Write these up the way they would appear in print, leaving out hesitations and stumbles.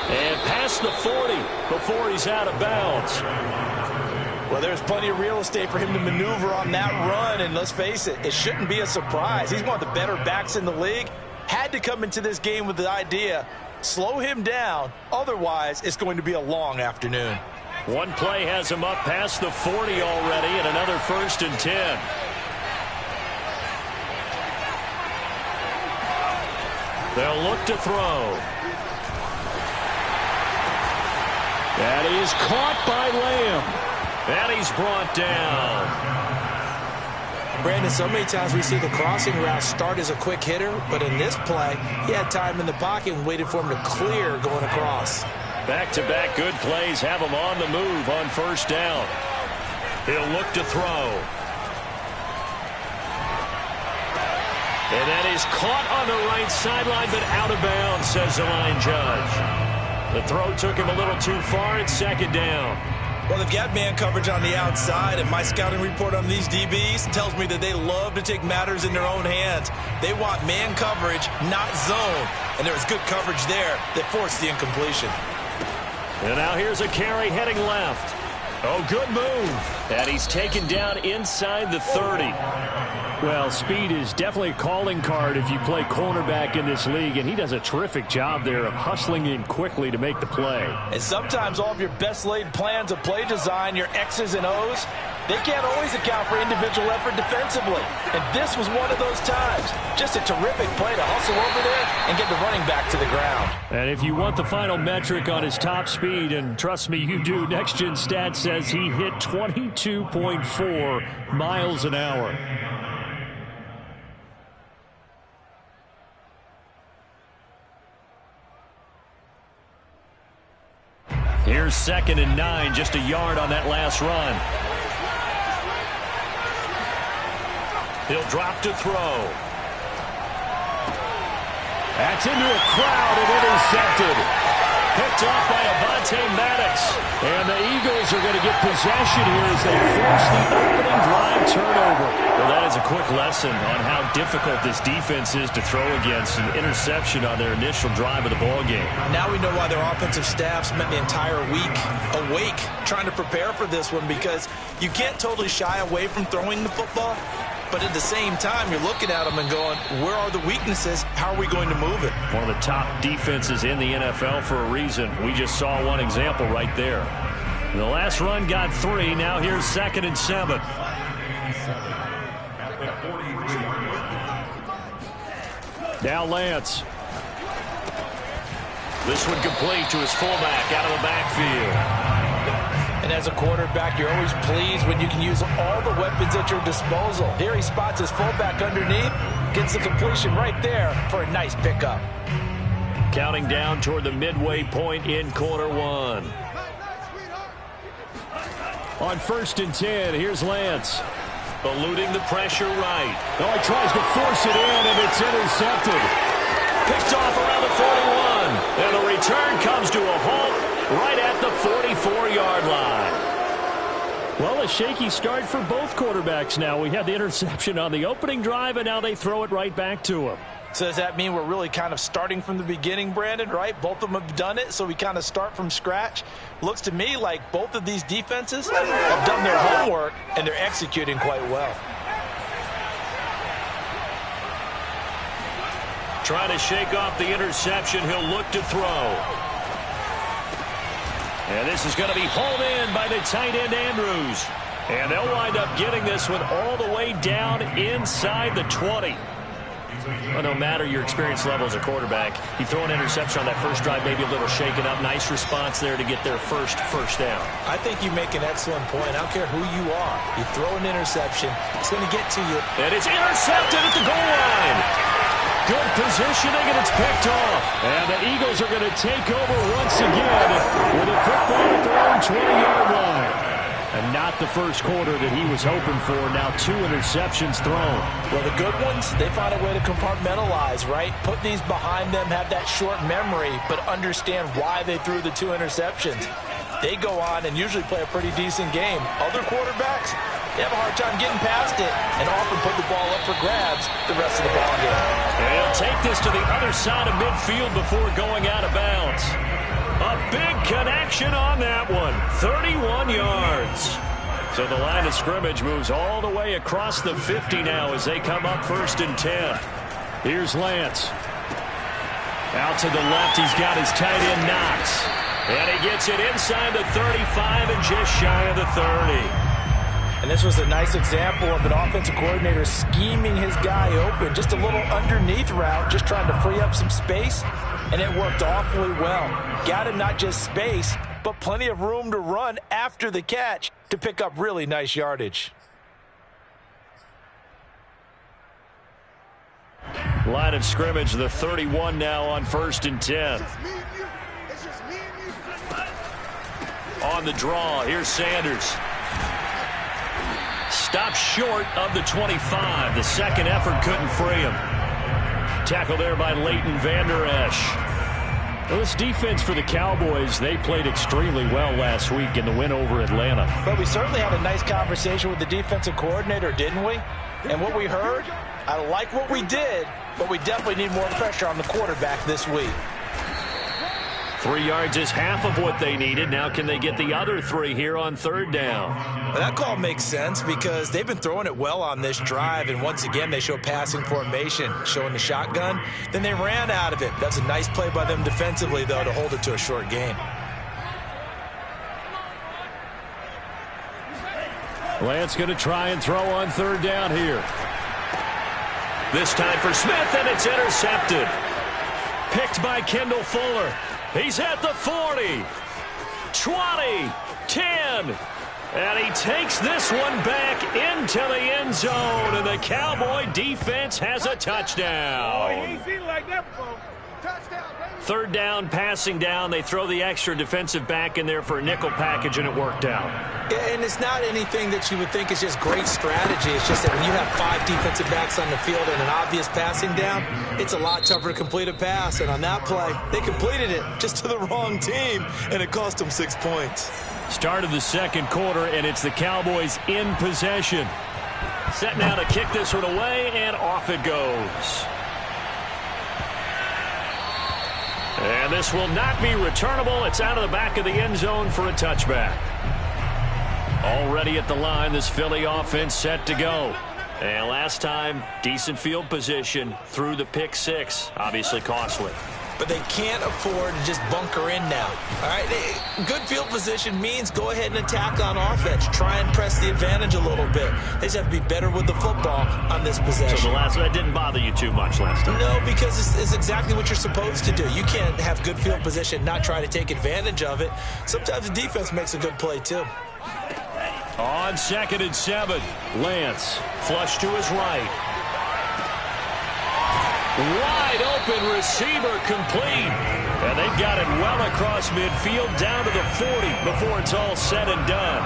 And past the 40 before he's out of bounds. Well, there's plenty of real estate for him to maneuver on that run, and let's face it, it shouldn't be a surprise. He's one of the better backs in the league. Had to come into this game with the idea, slow him down, otherwise it's going to be a long afternoon. One play has him up past the 40 already, and another 1st and 10. They'll look to throw. That is caught by Lamb. And he's brought down. Brandon, so many times we see the crossing route start as a quick hitter, but in this play, he had time in the pocket and waited for him to clear going across. Back-to-back good plays have him on the move on 1st down. He'll look to throw. And that is caught on the right sideline, but out of bounds, says the line judge. The throw took him a little too far. It's 2nd down. Well, they've got man coverage on the outside, and my scouting report on these DBs tells me that they love to take matters in their own hands. They want man coverage, not zone. And there was good coverage there that forced the incompletion. And now here's a carry heading left. Oh, good move. And he's taken down inside the 30. Well, speed is definitely a calling card if you play cornerback in this league, and he does a terrific job there of hustling in quickly to make the play. And sometimes all of your best laid plans of play design, your X's and O's, they can't always account for individual effort defensively. And this was one of those times. Just a terrific play to hustle over there and get the running back to the ground. And if you want the final metric on his top speed, and trust me, you do, Next Gen Stats says he hit 22.4 miles an hour. Here's 2nd and 9, just a yard on that last run. He'll drop to throw. That's into a crowd and intercepted. Picked off by Avonte Maddox. And the Eagles are going to get possession here as they force the opening drive turnover. Well, that is a quick lesson on how difficult this defense is to throw against. An interception on their initial drive of the ballgame. Now we know why their offensive staff spent the entire week awake trying to prepare for this one, because you can't totally shy away from throwing the football. But at the same time, you're looking at them and going, where are the weaknesses? How are we going to move it? One of the top defenses in the NFL for a reason. We just saw one example right there. The last run got 3. Now here's 2nd and 7. Now Lance. This one complete to his fullback out of the backfield. And as a quarterback, you're always pleased when you can use all the weapons at your disposal. Here he spots his fullback underneath, gets the completion right there for a nice pickup. Counting down toward the midway point in quarter 1. On 1st and 10, here's Lance. Eluding the pressure right. Oh, he tries to force it in, and it's intercepted. Picked off around the 41. And the return comes to a halt right at the 44-yard line. Well, a shaky start for both quarterbacks now. We had the interception on the opening drive, and now they throw it right back to him. So does that mean we're really kind of starting from the beginning, Brandon, right? Both of them have done it, so we kind of start from scratch. Looks to me like both of these defenses have done their homework, and they're executing quite well. Trying to shake off the interception. He'll look to throw. And this is going to be hauled in by the tight end, Andrews. And they'll wind up getting this one all the way down inside the 20. Well, no matter your experience level as a quarterback, you throw an interception on that first drive, maybe a little shaken up. Nice response there to get their first down. I think you make an excellent point. I don't care who you are. You throw an interception, it's going to get to you. And it's intercepted at the goal line. Good positioning, and it's picked off. And the Eagles are going to take over once again with a football at their own 20-yard line. And not the first quarter that he was hoping for. Now 2 interceptions thrown. Well, the good ones, they find a way to compartmentalize, right? Put these behind them, have that short memory, but understand why they threw the 2 interceptions. They go on and usually play a pretty decent game. Other quarterbacks, they have a hard time getting past it and often put the ball up for grabs the rest of the ball game. And he'll take this to the other side of midfield before going out of bounds. A big connection on that one. 31 yards. So the line of scrimmage moves all the way across the 50 now as they come up 1st and 10. Here's Lance. Out to the left, he's got his tight end Knox. And he gets it inside the 35 and just shy of the 30. And this was a nice example of an offensive coordinator scheming his guy open. Just a little underneath route, just trying to free up some space. And it worked awfully well. Got him not just space, but plenty of room to run after the catch to pick up really nice yardage. Line of scrimmage, the 31 now on 1st and 10. On the draw, here's Sanders. Stops short of the 25. The second effort couldn't free him. Tackled there by Leighton Vander Esch. Well, this defense for the Cowboys, they played extremely well last week in the win over Atlanta. But we certainly had a nice conversation with the defensive coordinator, didn't we? And what we heard, I like what we did, but we definitely need more pressure on the quarterback this week. 3 yards is half of what they needed. Now can they get the other 3 here on 3rd down? Well, that call makes sense because they've been throwing it well on this drive, and once again they show passing formation, showing the shotgun. Then they ran out of it. That's a nice play by them defensively, though, to hold it to a short gain. Lance going to try and throw on 3rd down here. This time for Smith, and it's intercepted. Picked by Kendall Fuller. He's at the 40, 20, 10, and he takes this one back into the end zone, and the Cowboy defense has a touchdown. Oh, he ain't seen it like that before. Touchdown, baby. 3rd down, passing down. They throw the extra defensive back in there for a nickel package, and it worked out. Yeah, and it's not anything that you would think is just great strategy. It's just that when you have 5 defensive backs on the field and an obvious passing down, it's a lot tougher to complete a pass. And on that play, they completed it just to the wrong team, and it cost them 6 points. Start of the 2nd quarter, and it's the Cowboys in possession. Set now to kick this one away, and off it goes. And this will not be returnable. It's out of the back of the end zone for a touchback. Already at the line, this Philly offense set to go. And last time, decent field position through the pick 6. Obviously costly. But they can't afford to just bunker in now. All right, good field position means go ahead and attack on offense. Try and press the advantage a little bit. They just have to be better with the football on this possession. So that didn't bother you too much last time? No, because it's exactly what you're supposed to do. You can't have good field position, not try to take advantage of it. Sometimes the defense makes a good play, too. On 2nd and 7, Lance flush to his right. Wide open receiver complete. And they've got it well across midfield down to the 40 before it's all said and done.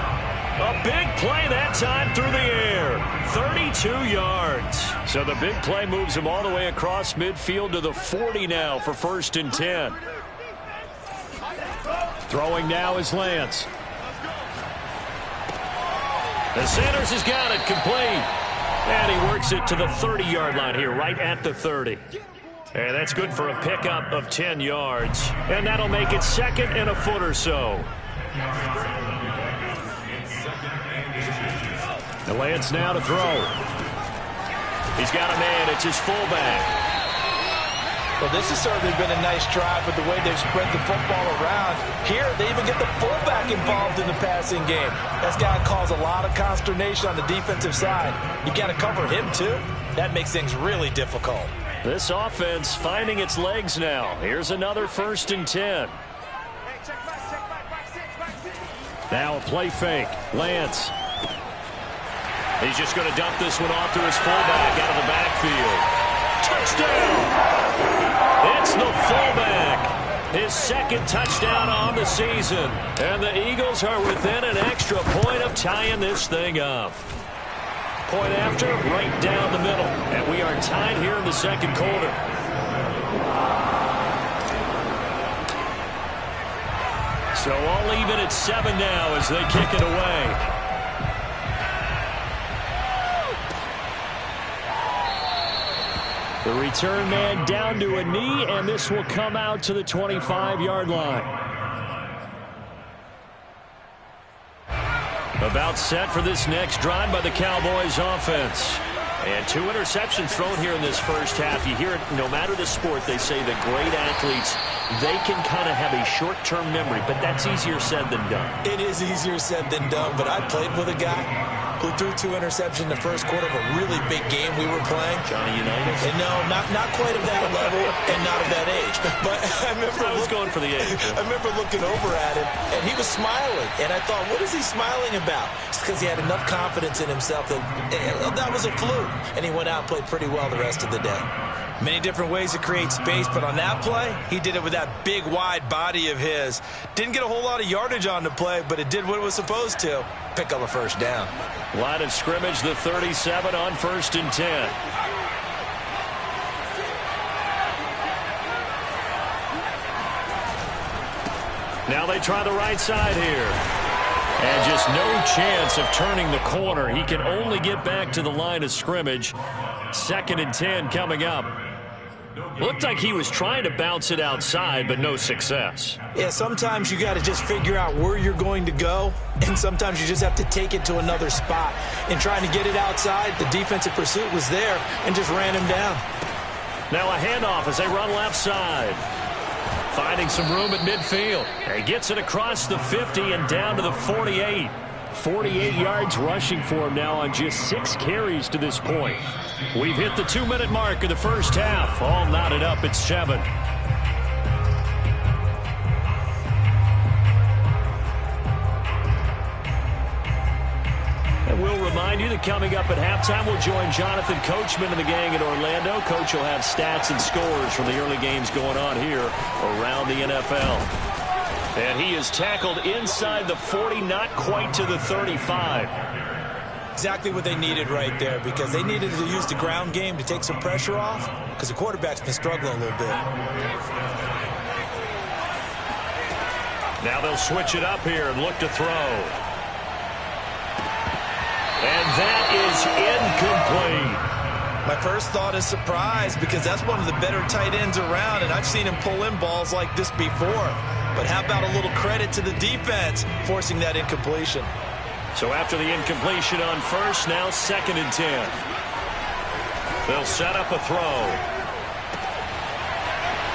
A big play that time through the air. 32 yards. So the big play moves him all the way across midfield to the 40 now for 1st and 10. Throwing now is Lance. The Sanders has got it complete. And he works it to the 30-yard line here, right at the 30. And that's good for a pickup of 10 yards. And that'll make it 2nd and a foot or so. The Lance now to throw. He's got a man. It's his fullback. Well, this has certainly been a nice drive with the way they've spread the football around. Here, they even get the fullback involved in the passing game. That's got to cause a lot of consternation on the defensive side. You got to cover him, too. That makes things really difficult. This offense finding its legs now. Here's another 1st and 10. Now a play fake. Lance. He's just going to dump this one off to his fullback out of the backfield. Touchdown! It's the fullback. His 2nd touchdown on the season. And the Eagles are within an extra point of tying this thing up. Point after, right down the middle. And we are tied here in the 2nd quarter. So all even at 7 now as they kick it away. The return man down to a knee, and this will come out to the 25-yard line. About set for this next drive by the Cowboys offense. And 2 interceptions thrown here in this first half. You hear it no matter the sport. They say that great athletes, they can kind of have a short-term memory, but that's easier said than done. It is easier said than done, but I played with a guy who threw 2 interceptions in the first quarter of a really big game we were playing. Johnny Unitas? And no, not quite of that level and not of that age. But I was going for the age. I remember looking over at him, and he was smiling. And I thought, what is he smiling about? It's because he had enough confidence in himself that was a fluke. And he went out and played pretty well the rest of the day. Many different ways to create space, but on that play, he did it with that big, wide body of his. Didn't get a whole lot of yardage on the play, but it did what it was supposed to. Pick up a first down. Line of scrimmage, the 37 on 1st and 10. Now they try the right side here. And just no chance of turning the corner. He can only get back to the line of scrimmage. 2nd and 10 coming up. Looked like he was trying to bounce it outside, but no success. Yeah, sometimes you got to just figure out where you're going to go, and sometimes you just have to take it to another spot. In trying to get it outside, the defensive pursuit was there and just ran him down. Now a handoff as they run left side. Finding some room at midfield. He gets it across the 50 and down to the 48. 48 yards rushing for him now on just 6 carries to this point. We've hit the 2-minute mark of the first half. All knotted up at 7. And we'll remind you that coming up at halftime, we'll join Jonathan Coachman and the gang in Orlando. Coach will have stats and scores from the early games going on here around the NFL. And he is tackled inside the 40, not quite to the 35. Exactly what they needed right there, because they needed to use the ground game to take some pressure off, because the quarterback's been struggling a little bit. Now they'll switch it up here and look to throw. And that is incomplete. My first thought is surprise, because that's one of the better tight ends around, and I've seen him pull in balls like this before. But how about a little credit to the defense forcing that incompletion? So after the incompletion on first, now 2nd and 10. They'll set up a throw.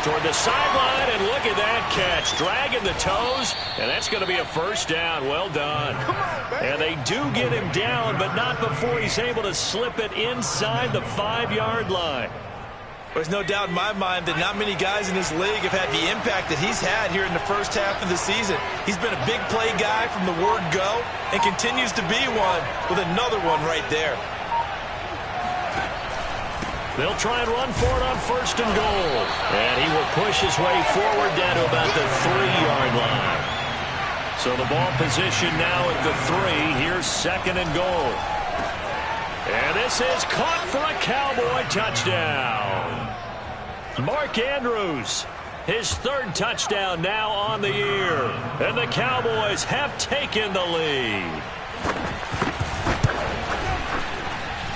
Toward the sideline, and look at that catch. Dragging the toes, and that's going to be a first down. Well done. And they do get him down, but not before he's able to slip it inside the 5-yard line. There's no doubt in my mind that not many guys in this league have had the impact that he's had here in the first half of the season. He's been a big play guy from the word go and continues to be one with another one right there. They'll try and run for it on 1st and goal. And he will push his way forward down to about the 3-yard line. So the ball position now at the 3. Here's 2nd and goal. And this is caught for a Cowboy touchdown. Mark Andrews, his 3rd touchdown now on the year. And the Cowboys have taken the lead.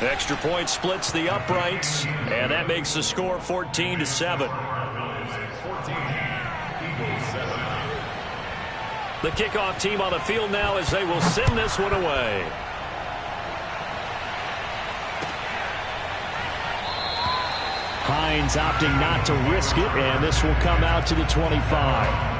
Extra point splits the uprights, and that makes the score 14-7. The kickoff team on the field now as they will send this one away. Hines opting not to risk it, and this will come out to the 25.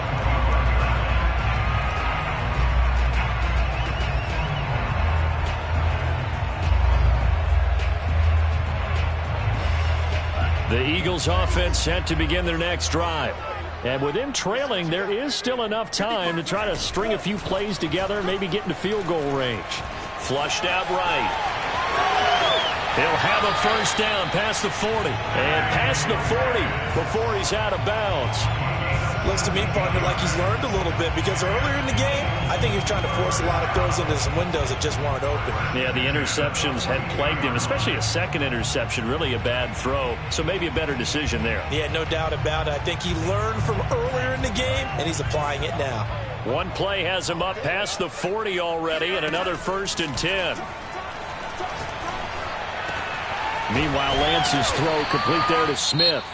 The Eagles offense set to begin their next drive. And with them trailing, there is still enough time to try to string a few plays together, maybe get into field goal range. Flushed out right. He'll have a first down past the 40. And past the 40 before he's out of bounds. Looks to me, partner, like he's learned a little bit, because earlier in the game, I think he was trying to force a lot of throws into some windows that just weren't open. Yeah, the interceptions had plagued him, especially a second interception, really a bad throw. So maybe a better decision there. Yeah, no doubt about it. I think he learned from earlier in the game, and he's applying it now. One play has him up past the 40 already, and another 1st and 10. Meanwhile, Lance's throw complete there to Smith.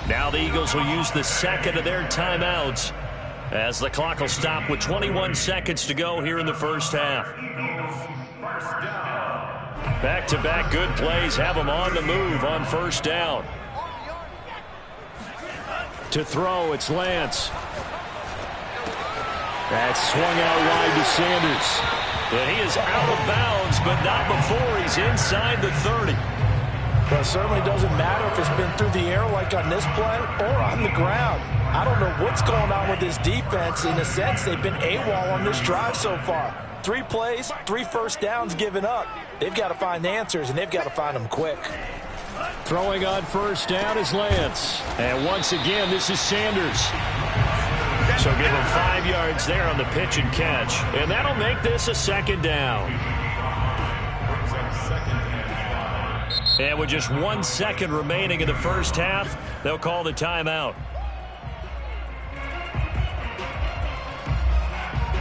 Now the Eagles will use the second of their timeouts as the clock will stop with 21 seconds to go here in the first half. Back-to-back good plays have them on the move on first down. To throw, it's Lance. That's swung out wide to Sanders. And he is out of bounds, but not before he's inside the 30. Well, it certainly doesn't matter if it's been through the air like on this play or on the ground. I don't know what's going on with this defense. In a sense, they've been AWOL on this drive so far. 3 plays, 3 first downs given up. They've got to find answers, and they've got to find them quick. Throwing on first down is Lance. And once again, this is Sanders. So give him 5 yards there on the pitch and catch. And that'll make this a second down. And with just 1 second remaining in the first half, they'll call the timeout.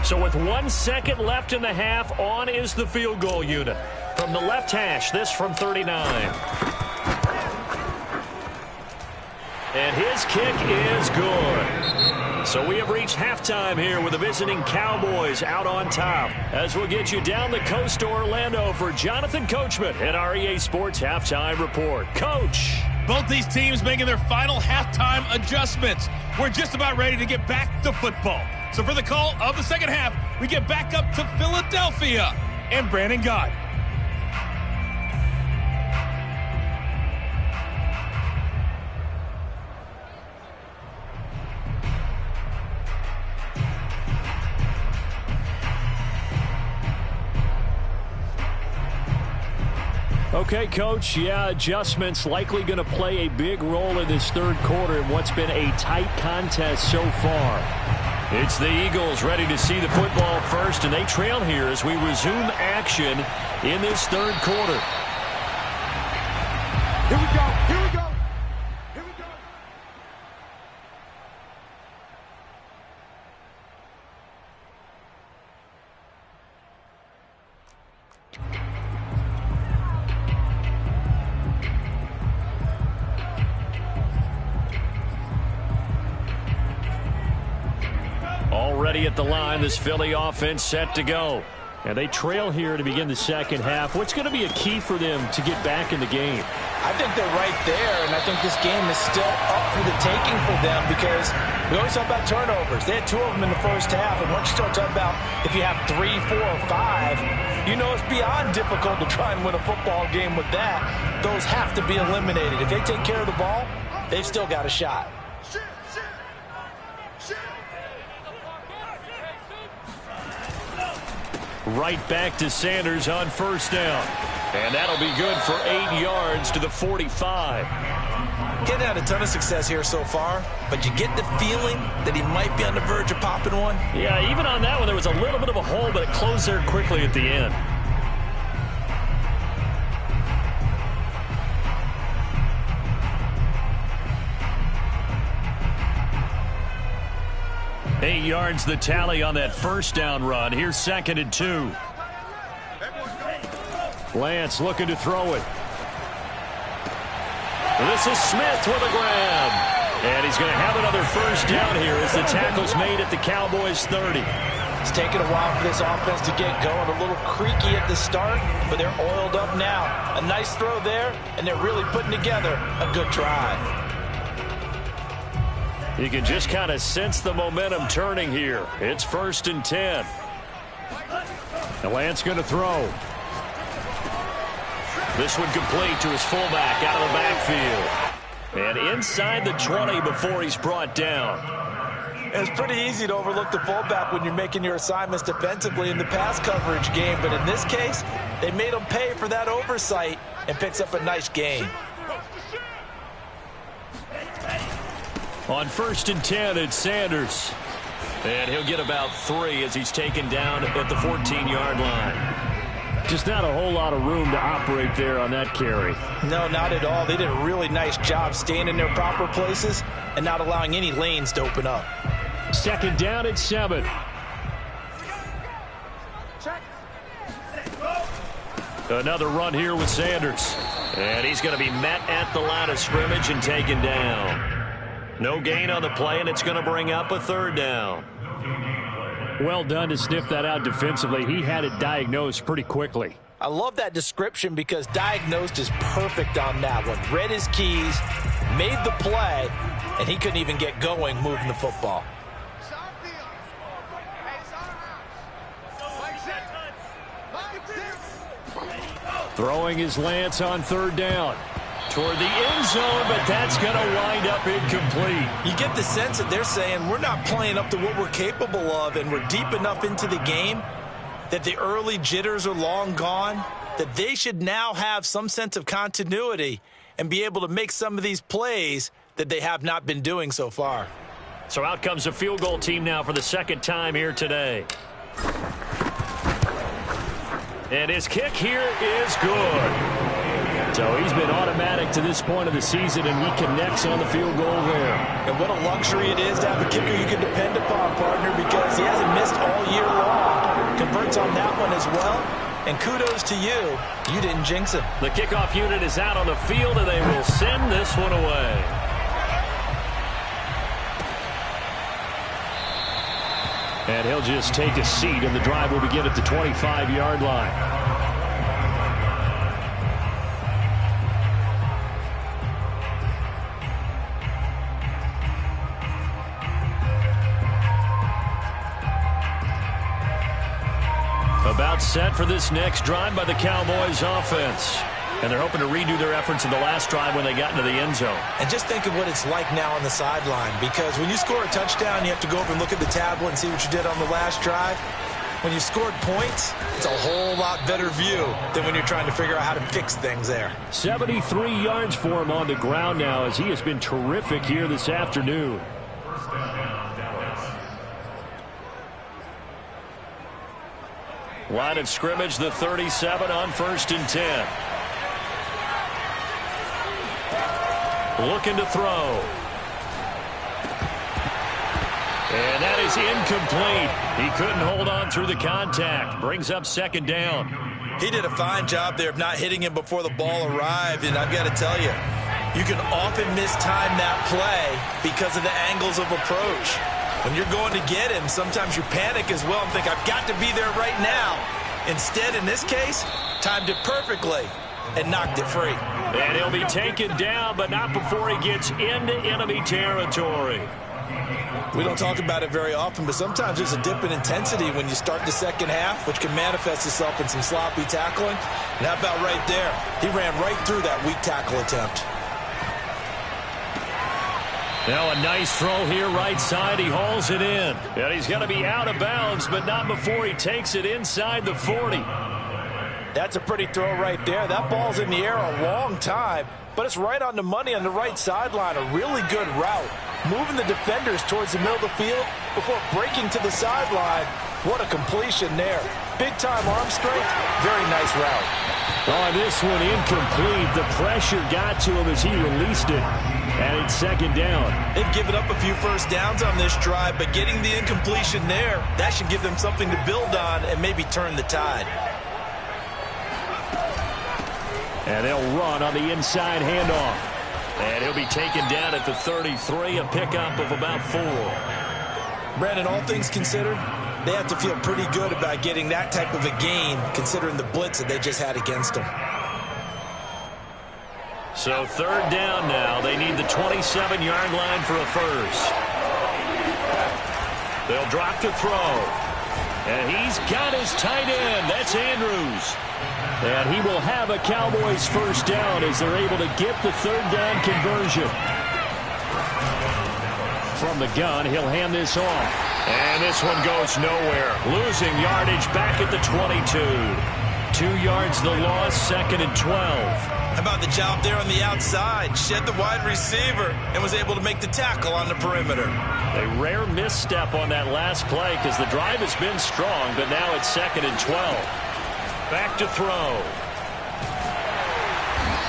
So with 1 second left in the half, on is the field goal unit. From the left hash, this from 39. And his kick is good. So we have reached halftime here with the visiting Cowboys out on top. As we'll get you down the coast to Orlando for Jonathan Coachman at our EA Sports Halftime Report. Coach. Both these teams making their final halftime adjustments. We're just about ready to get back to football. So for the call of the second half, we get back up to Philadelphia and Brandon Gaudin. Okay, Coach, yeah, adjustments likely going to play a big role in this third quarter in what's been a tight contest so far. It's the Eagles ready to see the football first, and they trail here as we resume action in this third quarter. Here we go. Here we go. Here we go. Already at the line, this Philly offense set to go. And they trail here to begin the second half. What's going to be a key for them to get back in the game? I think they're right there, and I think this game is still up for the taking for them because we always talk about turnovers. They had 2 of them in the first half, and once you start talking about if you have 3, 4, or 5, you know it's beyond difficult to try and win a football game with that. Those have to be eliminated. If they take care of the ball, they've still got a shot. Right back to Sanders on first down. And that'll be good for 8 yards to the 45. Getting had a ton of success here so far, but you get the feeling that he might be on the verge of popping one. Yeah, even on that one, there was a little bit of a hole, but it closed there quickly at the end. Eight yards the tally on that first down run. Here's 2nd and 2. Lance looking to throw it. This is Smith with a grab. And he's going to have another first down here as the tackle's made at the Cowboys 30. It's taken a while for this offense to get going. A little creaky at the start, but they're oiled up now. A nice throw there, and they're really putting together a good drive. You can just kind of sense the momentum turning here. It's 1st and 10. And Lance going to throw. This one complete to his fullback out of the backfield. And inside the 20 before he's brought down. It's pretty easy to overlook the fullback when you're making your assignments defensively in the pass coverage game. But in this case, they made him pay for that oversight and picks up a nice gain. On 1st and 10, it's Sanders. And he'll get about 3 as he's taken down at the 14-yard line. Just not a whole lot of room to operate there on that carry. No, not at all. They did a really nice job staying in their proper places and not allowing any lanes to open up. 2nd down at 7. Another run here with Sanders. And he's going to be met at the line of scrimmage and taken down. No gain on the play, and it's going to bring up a third down. Well done to sniff that out defensively. He had it diagnosed pretty quickly. I love that description because diagnosed is perfect on that one. Read his keys, made the play, and he couldn't even get going moving the football. Throwing his Lance on third down. Toward the end zone, but that's going to wind up incomplete. You get the sense that they're saying we're not playing up to what we're capable of, and we're deep enough into the game that the early jitters are long gone, that they should now have some sense of continuity and be able to make some of these plays that they have not been doing so far. So out comes a field goal team now for the second time here today. And his kick here is good. So he's been automatic to this point of the season, and he connects on the field goal there. And what a luxury it is to have a kicker you can depend upon, partner, because he hasn't missed all year long. Converts on that one as well. And kudos to you. You didn't jinx him. The kickoff unit is out on the field, and they will send this one away. And he'll just take a seat, and the drive will begin at the 25-yard line. About set for this next drive by the Cowboys offense. And they're hoping to redo their efforts in the last drive when they got into the end zone. And just think of what it's like now on the sideline, because when you score a touchdown, you have to go over and look at the tablet and see what you did on the last drive. When you scored points, it's a whole lot better view than when you're trying to figure out how to fix things there. 73 yards for him on the ground now, as he has been terrific here this afternoon. Line of scrimmage, the 37 on 1st and 10. Looking to throw. And that is incomplete. He couldn't hold on through the contact. Brings up second down. He did a fine job there of not hitting him before the ball arrived, and I've got to tell you, you can often mistime that play because of the angles of approach. When you're going to get him, sometimes you panic as well and think, I've got to be there right now. Instead, in this case, timed it perfectly and knocked it free. And he'll be taken down, but not before he gets into enemy territory. We don't talk about it very often, but sometimes there's a dip in intensity when you start the second half, which can manifest itself in some sloppy tackling. And how about right there? He ran right through that weak tackle attempt. Now a nice throw here right side. He hauls it in. And he's going to be out of bounds, but not before he takes it inside the 40. That's a pretty throw right there. That ball's in the air a long time, but it's right on the money on the right sideline. A really good route. Moving the defenders towards the middle of the field before breaking to the sideline. What a completion there. Big-time arm strength. Very nice route. Oh, this one incomplete. The pressure got to him as he released it. And it's second down. They've given up a few first downs on this drive, but getting the incompletion there, that should give them something to build on and maybe turn the tide. And they'll run on the inside handoff. And he'll be taken down at the 33, a pickup of about 4. Brandon, all things considered, they have to feel pretty good about getting that type of a gain, considering the blitz that they just had against them. So third down now. They need the 27-yard line for a first. They'll drop to throw. And he's got his tight end. That's Andrews. And he will have a Cowboys first down as they're able to get the third down conversion. From the gun, he'll hand this off. And this one goes nowhere. Losing yardage back at the 22. 2 yards the loss, 2nd and 12. How about the job there on the outside? Shed the wide receiver and was able to make the tackle on the perimeter. A rare misstep on that last play because the drive has been strong, but now it's 2nd and 12. Back to throw.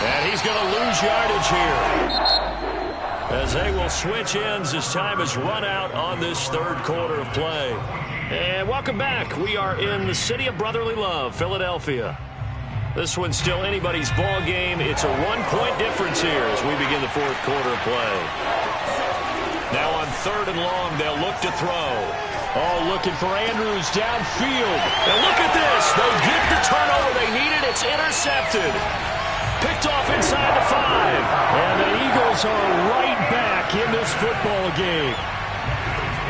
And he's going to lose yardage here, as they will switch ends as time has run out on this third quarter of play. And welcome back. We are in the city of brotherly love, Philadelphia. This one's still anybody's ball game. It's a one-point difference here as we begin the fourth quarter of play. Now on 3rd and long, they'll look to throw. Oh, looking for Andrews downfield. And look at this. They get the turnover they needed. It's intercepted. Picked off inside the 5. And the Eagles are right back in this football game.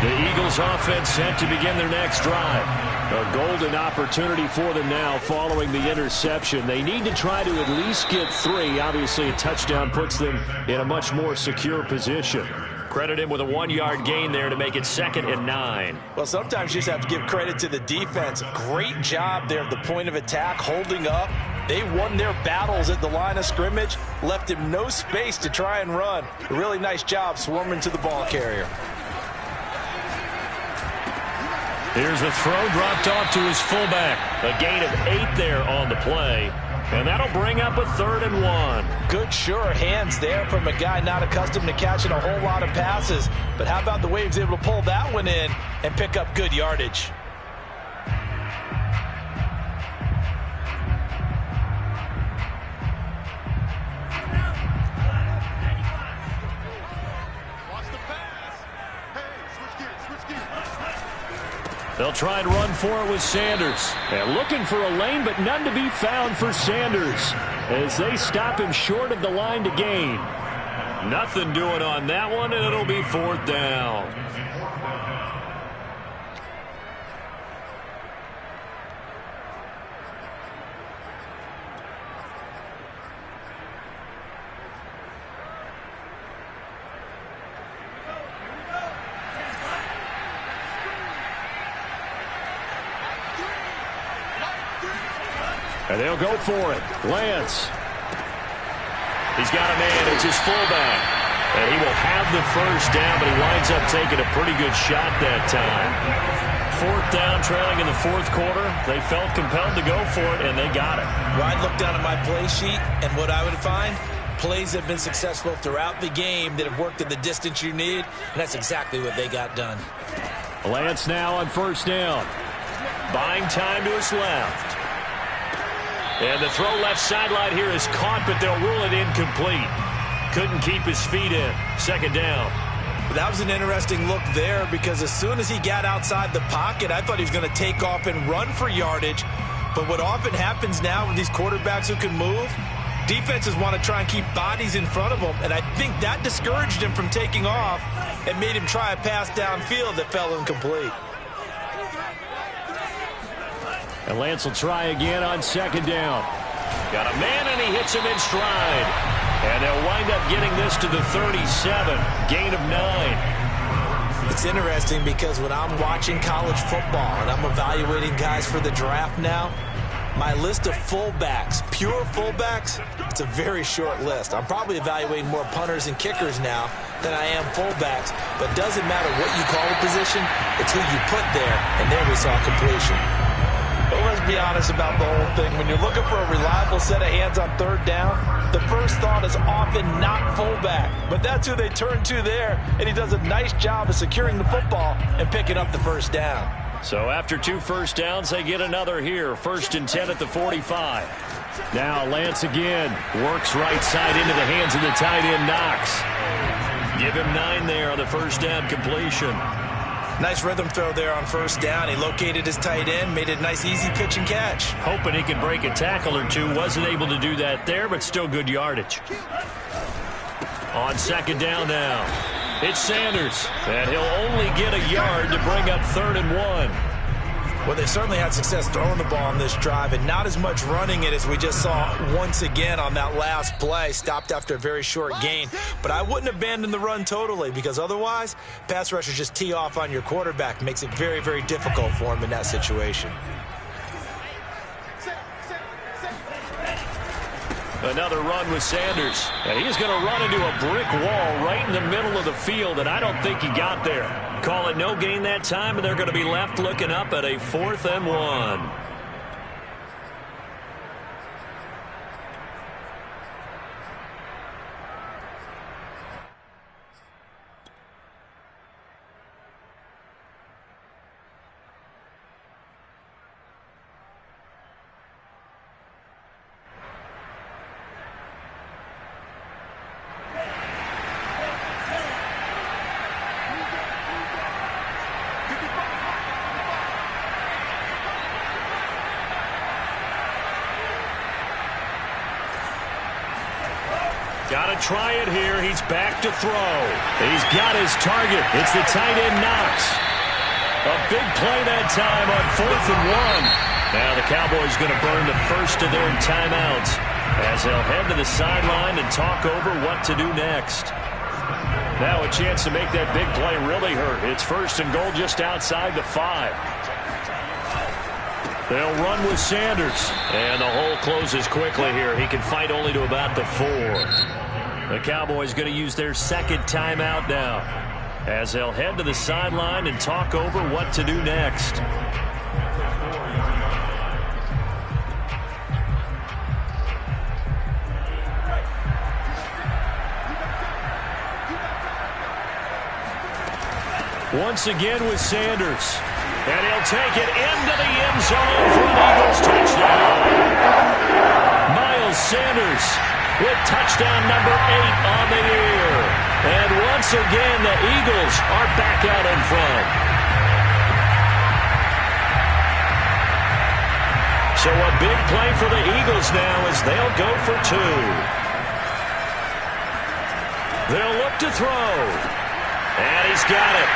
The Eagles offense set to begin their next drive. A golden opportunity for them now following the interception. They need to try to at least get 3. Obviously, a touchdown puts them in a much more secure position. Credit him with a 1-yard gain there to make it 2nd and 9. Well, sometimes you just have to give credit to the defense. Great job there at the point of attack, holding up. They won their battles at the line of scrimmage, left him no space to try and run. A really nice job swarming to the ball carrier. Here's a throw dropped off to his fullback. A gain of 8 there on the play. And that'll bring up a 3rd and 1. Good, sure hands there from a guy not accustomed to catching a whole lot of passes. But how about the way he was able to pull that one in and pick up good yardage? They'll try and run for it with Sanders. And looking for a lane, but none to be found for Sanders as they stop him short of the line to gain. Nothing doing on that one, and it'll be 4th down. And they'll go for it. Lance. He's got a man. It's his fullback. And he will have the 1st down, but he winds up taking a pretty good shot that time. 4th down, trailing in the 4th quarter. They felt compelled to go for it, and they got it. Well, I'd look down at my play sheet, and what I would find, plays have been successful throughout the game that have worked at the distance you need, and that's exactly what they got done. Lance now on 1st down. Buying time to his left. And the throw left sideline here is caught, but they'll rule it incomplete. Couldn't keep his feet in. 2nd down. That was an interesting look there because as soon as he got outside the pocket, I thought he was going to take off and run for yardage. But what often happens now with these quarterbacks who can move, defenses want to try and keep bodies in front of them. And I think that discouraged him from taking off and made him try a pass downfield that fell incomplete. And Lance will try again on 2nd down. Got a man, and he hits him in stride. And they'll wind up getting this to the 37. Gain of 9. It's interesting because when I'm watching college football and I'm evaluating guys for the draft now, my list of fullbacks, pure fullbacks, it's a very short list. I'm probably evaluating more punters and kickers now than I am fullbacks. But it doesn't matter what you call a position, it's who you put there. And there we saw completion. But let's be honest about the whole thing. When you're looking for a reliable set of hands on 3rd down, the first thought is often not fullback. But that's who they turn to there, and he does a nice job of securing the football and picking up the 1st down. So after 2 1st downs, they get another here. 1st and 10 at the 45. Now Lance again works right side into the hands of the tight end Knox. Give him 9 there on the 1st down completion. Nice rhythm throw there on 1st down. He located his tight end, made it a nice easy pitch and catch. Hoping he could break a tackle or two. Wasn't able to do that there, but still good yardage. On 2nd down now, it's Sanders. And he'll only get a yard to bring up 3rd and 1. Well, they certainly had success throwing the ball on this drive and not as much running it as we just saw once again on that last play. Stopped after a very short gain. But I wouldn't abandon the run totally because otherwise, pass rushers just tee off on your quarterback. Makes it very, very difficult for him in that situation. Another run with Sanders. And he's going to run into a brick wall right in the middle of the field, and I don't think he got there. Call it no gain that time, and they're going to be left looking up at a 4th and 1. Got to try it here. He's back to throw. He's got his target. It's the tight end, Knox. A big play that time on 4th and 1. Now the Cowboys going to burn the first of their timeouts as they'll head to the sideline and talk over what to do next. Now a chance to make that big play really hurt. It's 1st and goal just outside the 5. They'll run with Sanders. And the hole closes quickly here. He can fight only to about the 4. The Cowboys going to use their second timeout now as they'll head to the sideline and talk over what to do next. Once again with Sanders. And he'll take it into the end zone for an Eagles touchdown. Miles Sanders with touchdown number 8 on the year. And once again, the Eagles are back out in front. So a big play for the Eagles now as they'll go for 2. They'll look to throw. And he's got it.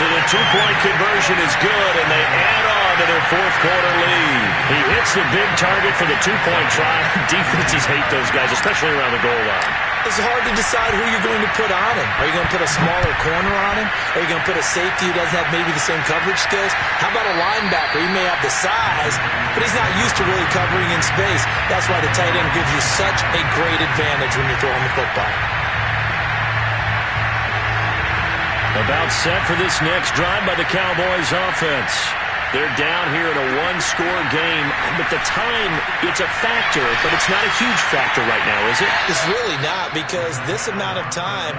So the 2-point conversion is good, and they add on to their 4th quarter lead. He hits the big target for the 2-point try. Defenses hate those guys, especially around the goal line. It's hard to decide who you're going to put on him. Are you going to put a smaller corner on him? Are you going to put a safety who doesn't have maybe the same coverage skills? How about a linebacker? He may have the size, but he's not used to really covering in space. That's why the tight end gives you such a great advantage when you're throwing the football. About set for this next drive by the Cowboys offense. They're down here in a 1-score game, but the time, it's a factor, but it's not a huge factor right now, is it? It's really not, because this amount of time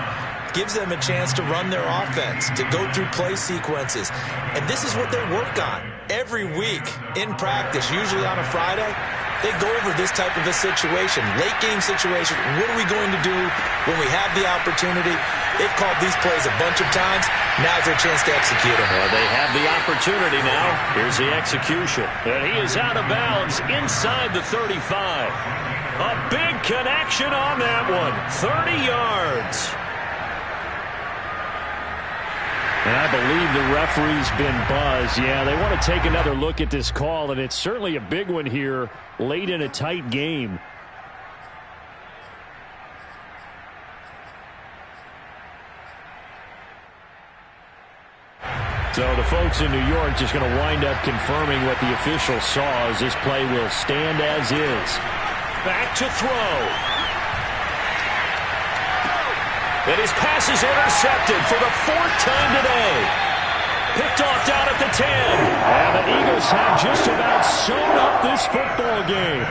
gives them a chance to run their offense, to go through play sequences. And this is what they work on every week in practice, usually on a Friday. They go over this type of a situation, late game situation. What are we going to do when we have the opportunity? They've called these plays a bunch of times. Now's their chance to execute them. Well, they have the opportunity now. Here's the execution. And he is out of bounds inside the 35. A big connection on that one. 30 yards. And I believe the referee's been buzzed. Yeah, they want to take another look at this call, and it's certainly a big one here late in a tight game. So the folks in New York just going to wind up confirming what the official saw as this play will stand as is. Back to throw. And his pass is intercepted for the 4th time today. Picked off down at the 10. And the Eagles have just about sewn up this football game.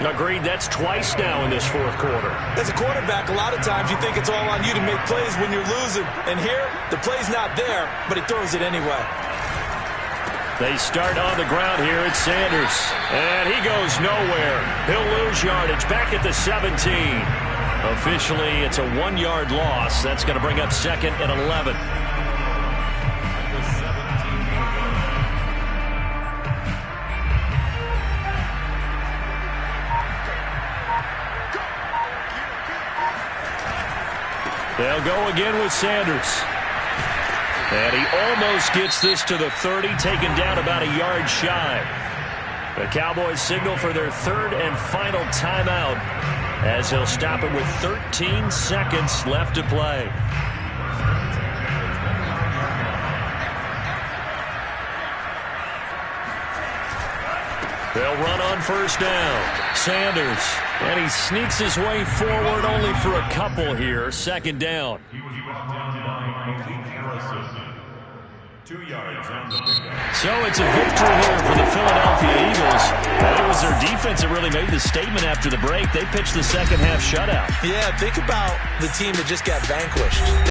Agreed, that's twice now in this 4th quarter. As a quarterback, a lot of times you think it's all on you to make plays when you're losing. And here, the play's not there, but he throws it anyway. They start on the ground here at Sanders. And he goes nowhere. He'll lose yardage back at the 17. Officially, it's a 1-yard loss. That's going to bring up 2nd and 11. They'll go again with Sanders. And he almost gets this to the 30, taken down about a yard shy. The Cowboys signal for their 3rd and final timeout, as he'll stop it with 13 seconds left to play. They'll run on 1st down. Sanders, and he sneaks his way forward only for a couple here. 2nd down. So it's a victory here for the Philadelphia Eagles. It was their defense that really made the statement after the break. They pitched the second half shutout. Yeah, think about the team that just got vanquished.